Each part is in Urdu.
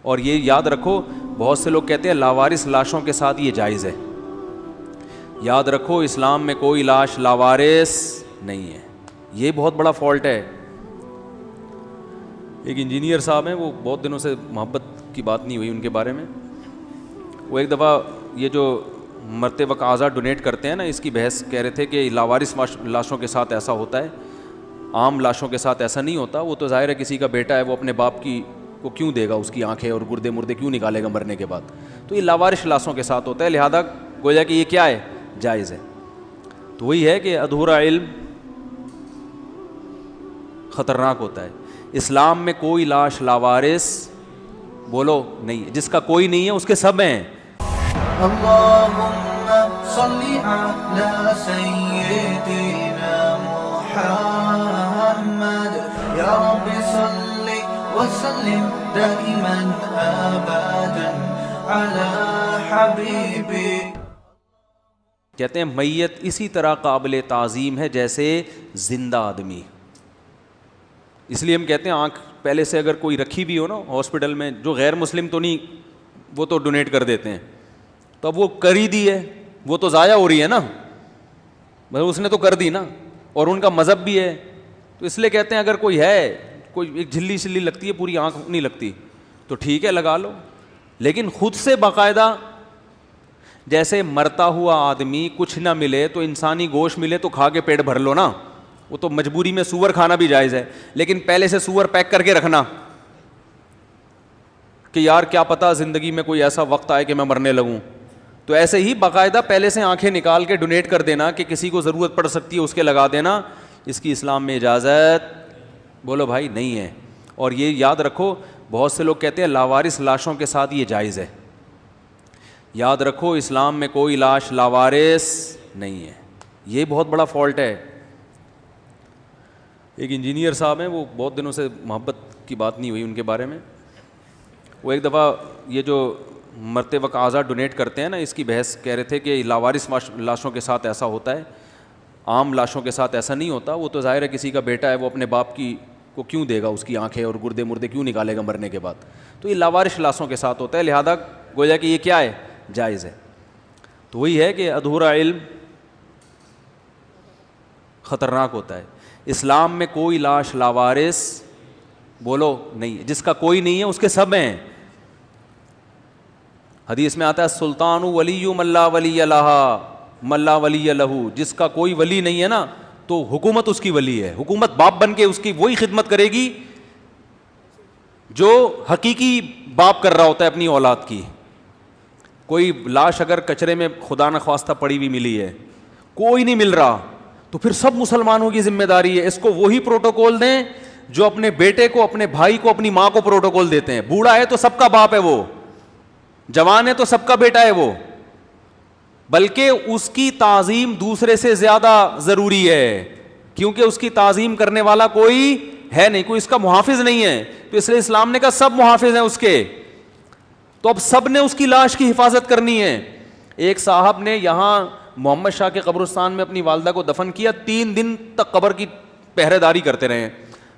اور یہ یاد رکھو، بہت سے لوگ کہتے ہیں لاوارث لاشوں کے ساتھ یہ جائز ہے. یاد رکھو اسلام میں کوئی لاش لاوارث نہیں ہے. یہ بہت بڑا فالٹ ہے. ایک انجینئر صاحب ہیں، وہ بہت دنوں سے محبت کی بات نہیں ہوئی ان کے بارے میں. وہ ایک دفعہ یہ جو مرتے وقت اعضا ڈونیٹ کرتے ہیں نا، اس کی بحث کہہ رہے تھے کہ لاوارث لاشوں کے ساتھ ایسا ہوتا ہے، عام لاشوں کے ساتھ ایسا نہیں ہوتا. وہ تو ظاہر ہے کسی کا بیٹا ہے، وہ اپنے باپ کی کو کیوں دے گا، اس کی آنکھیں اور گردے مردے کیوں نکالے گا مرنے کے بعد. تو یہ لاوارث لاشوں کے ساتھ ہوتا ہے، لہذا گویا کہ یہ کیا ہے، جائز ہے. تو وہی ہے کہ ادھورا علم خطرناک ہوتا ہے. اسلام میں کوئی لاش لاوارث بولو نہیں ہے، جس کا کوئی نہیں ہے اس کے سب ہیں. اللهم صل على سيدنا محمد يا رب صل وسلم دائما ابدا على حبيبي. کہتے ہیں میت اسی طرح قابل تعظیم ہے جیسے زندہ آدمی. اس لیے ہم کہتے ہیں آنکھ پہلے سے اگر کوئی رکھی بھی ہو نا ہاسپٹل میں، جو غیر مسلم تو نہیں، وہ تو ڈونیٹ کر دیتے ہیں، تو اب وہ کر ہی دی ہے، وہ تو ضائع ہو رہی ہے نا، اس نے تو کر دی نا، اور ان کا مذہب بھی ہے. تو اس لیے کہتے ہیں اگر کوئی ہے، کوئی ایک جھلی شلی لگتی ہے، پوری آنکھ نہیں لگتی، تو ٹھیک ہے لگا لو. لیکن خود سے باقاعدہ جیسے مرتا ہوا آدمی کچھ نہ ملے تو انسانی گوشت ملے تو کھا کے پیٹ بھر لو نا، وہ تو مجبوری میں سور کھانا بھی جائز ہے، لیکن پہلے سے سور پیک کر کے رکھنا کہ یار کیا پتا زندگی میں کوئی ایسا وقت آئے کہ میں مرنے لگوں. تو ایسے ہی باقاعدہ پہلے سے آنکھیں نکال کے ڈونیٹ کر دینا کہ کسی کو ضرورت پڑ سکتی ہے اس کے لگا دینا. اس کی اسلام میں اجازت بولو بھائی نہیں ہے. اور یہ یاد رکھو، بہت سے لوگ کہتے ہیں لاوارث لاشوں کے ساتھ یہ جائز ہے. یاد رکھو اسلام میں کوئی لاش لاوارث نہیں ہے. یہ بہت بڑا فالٹ ہے. ایک انجینئر صاحب ہیں، وہ بہت دنوں سے محبت کی بات نہیں ہوئی ان کے بارے میں. وہ ایک دفعہ یہ جو مرتے وقت اعضا ڈونیٹ کرتے ہیں نا، اس کی بحث کہہ رہے تھے کہ لاوارث لاشوں کے ساتھ ایسا ہوتا ہے، عام لاشوں کے ساتھ ایسا نہیں ہوتا. وہ تو ظاہر ہے کسی کا بیٹا ہے، وہ اپنے باپ کی کو کیوں دے گا، اس کی آنکھیں اور گردے مردے کیوں نکالے گا مرنے کے بعد. تو یہ لاوارث لاشوں کے ساتھ ہوتا ہے، لہذا گویا کہ یہ کیا ہے، جائز ہے. تو وہی ہے کہ ادھورا علم خطرناک ہوتا ہے. اسلام میں کوئی لاش لاوارث بولو نہیں ہے، جس کا کوئی نہیں ہے اس کے سب ہیں. حدیث میں آتا ہے سلطان ولی من لا ولی لہ من لا ولی لہ. جس کا کوئی ولی نہیں ہے نا تو حکومت اس کی ولی ہے. حکومت باپ بن کے اس کی وہی خدمت کرے گی جو حقیقی باپ کر رہا ہوتا ہے اپنی اولاد کی. کوئی لاش اگر کچرے میں خدا نخواستہ پڑی ہوئی ملی ہے، کوئی نہیں مل رہا، تو پھر سب مسلمانوں کی ذمہ داری ہے اس کو وہی پروٹوکول دیں جو اپنے بیٹے کو، اپنے بھائی کو، اپنی ماں کو پروٹوکول دیتے ہیں. بوڑھا ہے تو سب کا باپ ہے وہ، جوان ہے تو سب کا بیٹا ہے وہ، بلکہ اس کی تعظیم دوسرے سے زیادہ ضروری ہے کیونکہ اس کی تعظیم کرنے والا کوئی ہے نہیں، کوئی اس کا محافظ نہیں ہے. تو اس لیے اسلام نے کہا سب محافظ ہیں اس کے. تو اب سب نے اس کی لاش کی حفاظت کرنی ہے. ایک صاحب نے یہاں محمد شاہ کے قبرستان میں اپنی والدہ کو دفن کیا، 3 دن تک قبر کی پہرے داری کرتے رہے.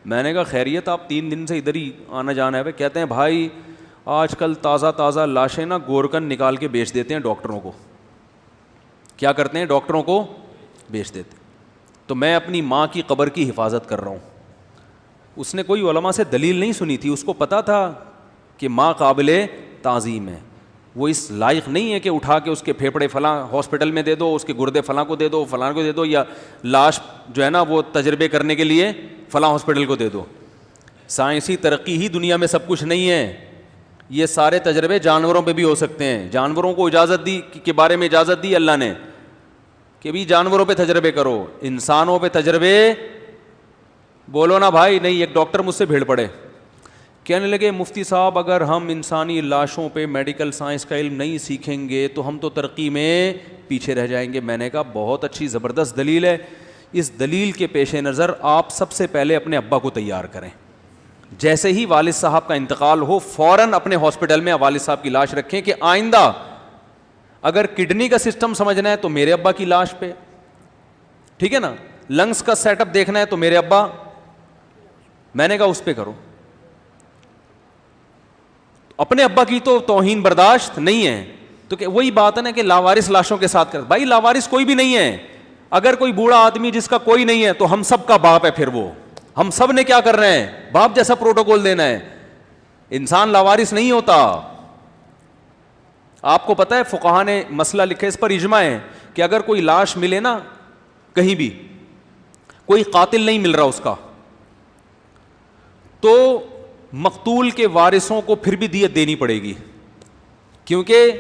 میں نے کہا خیریت آپ 3 دن سے ادھر ہی آنا جانا ہے؟ کہتے ہیں بھائی آج کل تازہ تازہ لاشیں نا گورکن نکال کے بیچ دیتے ہیں ڈاکٹروں کو. کیا کرتے ہیں؟ ڈاکٹروں کو بیچ دیتے. تو میں اپنی ماں کی قبر کی حفاظت کر رہا ہوں. اس نے کوئی علماء سے دلیل نہیں سنی تھی، اس کو پتا تھا کہ ماں قابل تعظیم ہے. وہ اس لائق نہیں ہے کہ اٹھا کے اس کے پھیپڑے فلاں ہاسپٹل میں دے دو، اس کے گردے فلاں کو دے دو، فلاں کو دے دو، یا لاش جو ہے نا وہ تجربے کرنے کے لیے فلاں ہاسپٹل کو دے دو. سائنسی ترقی ہی دنیا میں سب کچھ نہیں ہے. یہ سارے تجربے جانوروں پہ بھی ہو سکتے ہیں. جانوروں کو اجازت دی کے بارے میں اجازت دی اللہ نے کہ بھی جانوروں پہ تجربے کرو. انسانوں پہ تجربے بولو نا بھائی نہیں. ایک ڈاکٹر مجھ سے بھیڑ پڑے، کہنے لگے مفتی صاحب اگر ہم انسانی لاشوں پہ میڈیکل سائنس کا علم نہیں سیکھیں گے تو ہم تو ترقی میں پیچھے رہ جائیں گے. میں نے کہا بہت اچھی زبردست دلیل ہے. اس دلیل کے پیش نظر آپ سب سے پہلے اپنے ابا کو تیار کریں. جیسے ہی والد صاحب کا انتقال ہو فوراً اپنے ہاسپٹل میں والد صاحب کی لاش رکھیں کہ آئندہ اگر کڈنی کا سسٹم سمجھنا ہے تو میرے ابا کی لاش پہ، ٹھیک ہے نا، لنگس کا سیٹ اپ دیکھنا ہے تو میرے ابا. میں نے کہا اس پہ کرو. اپنے ابا کی تو توہین برداشت نہیں ہے. تو کہ وہی بات ہے نا کہ لاوارث لاشوں کے ساتھ کر, بھائی لاوارث کوئی بھی نہیں ہے. اگر کوئی بوڑھا آدمی جس کا کوئی نہیں ہے تو ہم سب کا باپ ہے, پھر وہ ہم سب نے کیا کرنا ہے, باپ جیسا پروٹوکول دینا ہے. انسان لاوارث نہیں ہوتا. آپ کو پتا ہے فقہا نے مسئلہ لکھا, اس پر اجماع ہے کہ اگر کوئی لاش ملے نا کہیں بھی, کوئی قاتل نہیں مل رہا اس کا, تو مقتول کے وارثوں کو پھر بھی دیت دینی پڑے گی, کیونکہ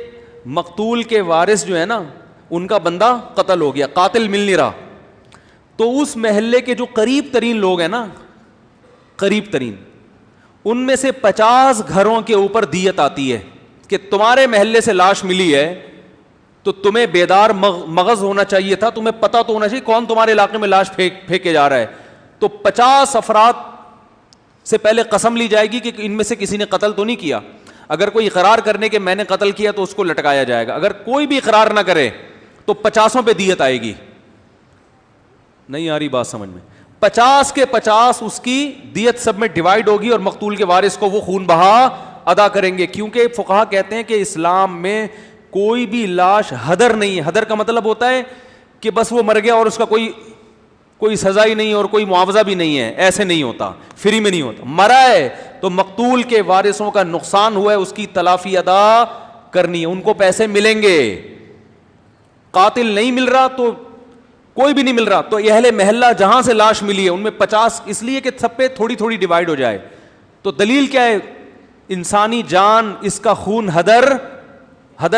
مقتول کے وارث جو ہے نا ان کا بندہ قتل ہو گیا, قاتل مل نہیں رہا. تو اس محلے کے جو قریب ترین لوگ ہیں نا, قریب ترین, ان میں سے 50 گھروں کے اوپر دیت آتی ہے کہ تمہارے محلے سے لاش ملی ہے تو تمہیں بیدار مغز ہونا چاہیے تھا, تمہیں پتا تو ہونا چاہیے کون تمہارے علاقے میں لاش پھینکے جا رہا ہے. تو 50 افراد سے پہلے قسم لی جائے گی کہ ان میں سے کسی نے قتل تو نہیں کیا. اگر کوئی اقرار کرنے کہ میں نے قتل کیا تو اس کو لٹکایا جائے گا. اگر کوئی بھی اقرار نہ کرے تو 50 پہ دیت آئے گی. نہیں آ رہی بات سمجھ میں؟ 50 کے 50 اس کی دیت سب میں ڈیوائڈ ہوگی اور مقتول کے وارث کو وہ خون بہا ادا کریں گے, کیونکہ فقہا کہتے ہیں کہ اسلام میں کوئی بھی لاش ہدر نہیں ہے. ہدر کا مطلب ہوتا ہے کہ بس وہ مر گیا اور اس کا کوئی سزا ہی نہیں اور کوئی معاوضہ بھی نہیں ہے, ایسے نہیں ہوتا, فری میں نہیں ہوتا. مرا ہے تو مقتول کے وارثوں کا نقصان ہوا ہے, اس کی تلافی ادا کرنی ہے, ان کو پیسے ملیں گے. قاتل نہیں مل رہا تو کوئی بھی نہیں مل رہا, تو اہل محلہ جہاں سے لاش ملی ہے ان میں 50, اس لیے کہ سب پہ تھوڑی تھوڑی ڈیوائڈ ہو جائے. تو دلیل کیا ہے؟ انسانی جان, اس کا خون ہدر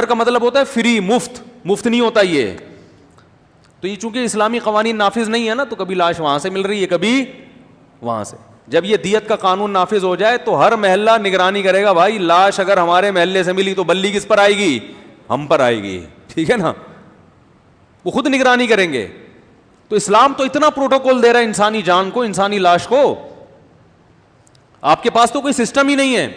کا مطلب ہوتا ہے فری, مفت نہیں ہوتا یہ. تو یہ چونکہ اسلامی قوانین نافذ نہیں ہے نا, تو کبھی لاش وہاں سے مل رہی ہے کبھی وہاں سے. جب یہ دیت کا قانون نافذ ہو جائے تو ہر محلہ نگرانی کرے گا, بھائی لاش اگر ہمارے محلے سے ملی تو بلی کس پر آئے گی؟ ہم پر آئے گی, ٹھیک ہے نا, وہ خود نگرانی کریں گے. تو اسلام تو اتنا پروٹوکول دے رہا ہے انسانی جان کو, انسانی لاش کو. آپ کے پاس تو کوئی سسٹم ہی نہیں ہے.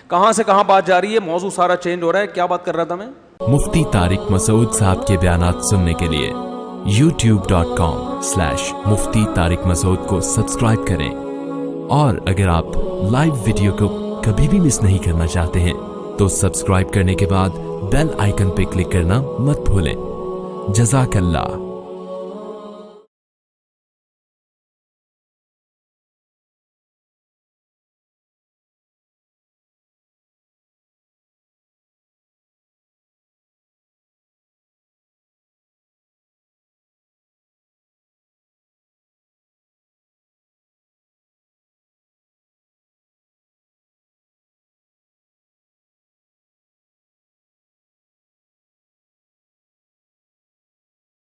کہاں سے کہاں بات جا رہی ہے, موضوع سارا چینج ہو رہا ہے. کیا بات کر رہا تھا میں؟ مفتی طارق مسعود صاحب کے بیانات سننے کے لیے youtube.com/مفتی طارق مسعود کو سبسکرائب کریں, اور اگر آپ لائیو ویڈیو کو کبھی بھی مس نہیں کرنا چاہتے ہیں تو سبسکرائب کرنے کے بعد بیل آئیکن پہ کلک کرنا مت بھولیں. جزاک اللہ.